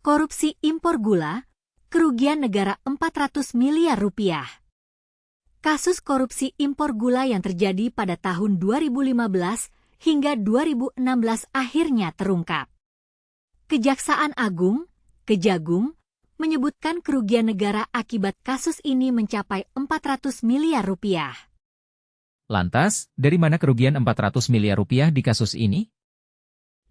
Korupsi impor gula, kerugian negara 400 miliar rupiah. Kasus korupsi impor gula yang terjadi pada tahun 2015 hingga 2016 akhirnya terungkap. Kejaksaan Agung, Kejagung, menyebutkan kerugian negara akibat kasus ini mencapai 400 miliar rupiah. Lantas, dari mana kerugian 400 miliar rupiah di kasus ini?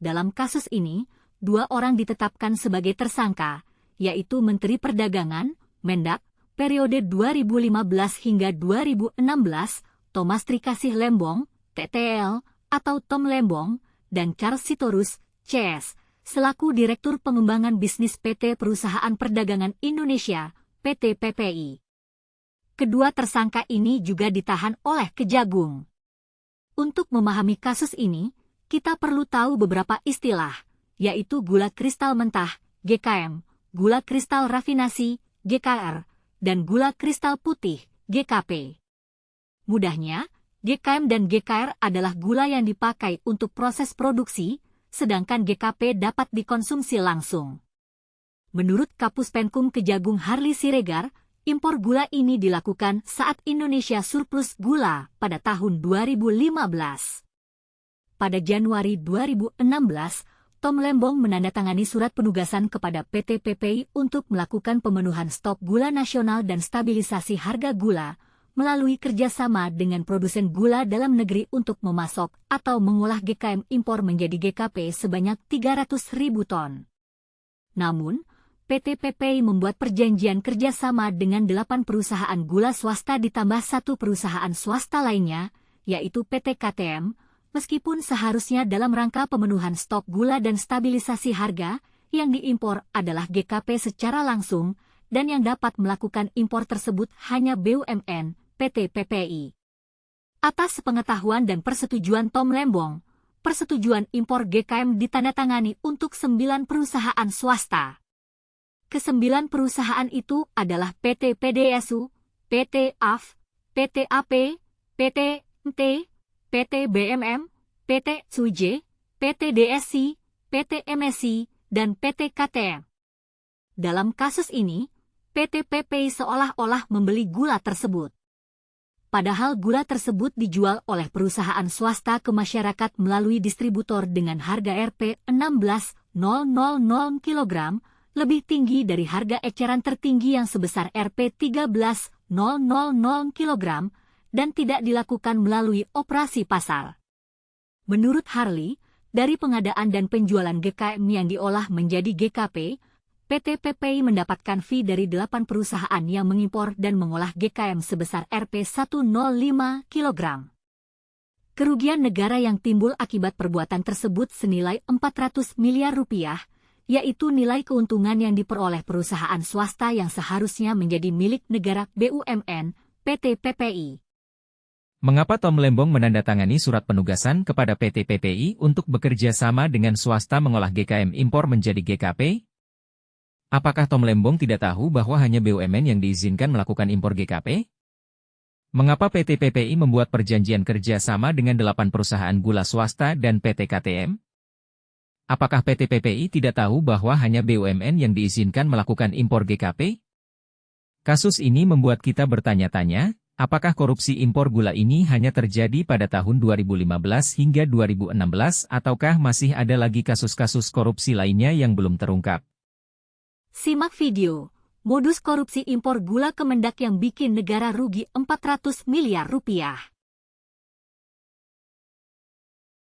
Dalam kasus ini, 2 orang ditetapkan sebagai tersangka, yaitu Menteri Perdagangan, Mendak, periode 2015 hingga 2016, Thomas Trikasih Lembong, TTL, atau Tom Lembong, dan Charles Sitorus, CS, selaku Direktur Pengembangan Bisnis PT Perusahaan Perdagangan Indonesia, PT PPI. Kedua tersangka ini juga ditahan oleh Kejagung. Untuk memahami kasus ini, kita perlu tahu beberapa istilah, yaitu gula kristal mentah, GKM, gula kristal rafinasi, GKR, dan gula kristal putih, GKP. Mudahnya, GKM dan GKR adalah gula yang dipakai untuk proses produksi, sedangkan GKP dapat dikonsumsi langsung. Menurut Kapus Penkum Kejagung Harli Siregar, impor gula ini dilakukan saat Indonesia surplus gula pada tahun 2015. Pada Januari 2016, Tom Lembong menandatangani surat penugasan kepada PT PPI untuk melakukan pemenuhan stok gula nasional dan stabilisasi harga gula melalui kerjasama dengan produsen gula dalam negeri untuk memasok atau mengolah GKM impor menjadi GKP sebanyak 300.000 ton. Namun, PT PPI membuat perjanjian kerjasama dengan 8 perusahaan gula swasta ditambah 1 perusahaan swasta lainnya, yaitu PT KTM, meskipun seharusnya dalam rangka pemenuhan stok gula dan stabilisasi harga, yang diimpor adalah GKP secara langsung, dan yang dapat melakukan impor tersebut hanya BUMN, PT PPI. Atas sepengetahuan dan persetujuan Tom Lembong, persetujuan impor GKM ditandatangani untuk 9 perusahaan swasta. Ke-9 perusahaan itu adalah PT PDSU, PT AF, PT AP, PT MT, PT BMM, PT SUJ, PT DSI, PT MSI, dan PT KTM. Dalam kasus ini, PT PPI seolah-olah membeli gula tersebut. Padahal gula tersebut dijual oleh perusahaan swasta ke masyarakat melalui distributor dengan harga Rp 16.000 kg, lebih tinggi dari harga eceran tertinggi yang sebesar Rp 13.000 kg, dan tidak dilakukan melalui operasi pasar. Menurut Harli, dari pengadaan dan penjualan GKM yang diolah menjadi GKP, PT PPI mendapatkan fee dari 8 perusahaan yang mengimpor dan mengolah GKM sebesar Rp 105 kg. Kerugian negara yang timbul akibat perbuatan tersebut senilai 400 miliar rupiah, yaitu nilai keuntungan yang diperoleh perusahaan swasta yang seharusnya menjadi milik negara BUMN, PT PPI. Mengapa Tom Lembong menandatangani surat penugasan kepada PT PPI untuk bekerja sama dengan swasta mengolah GKM impor menjadi GKP? Apakah Tom Lembong tidak tahu bahwa hanya BUMN yang diizinkan melakukan impor GKP? Mengapa PT PPI membuat perjanjian kerja sama dengan 8 perusahaan gula swasta dan PT KTM? Apakah PT PPI tidak tahu bahwa hanya BUMN yang diizinkan melakukan impor GKP? Kasus ini membuat kita bertanya-tanya, apakah korupsi impor gula ini hanya terjadi pada tahun 2015 hingga 2016 ataukah masih ada lagi kasus-kasus korupsi lainnya yang belum terungkap? Simak video, modus korupsi impor gula Kemendak yang bikin negara rugi 400 miliar rupiah.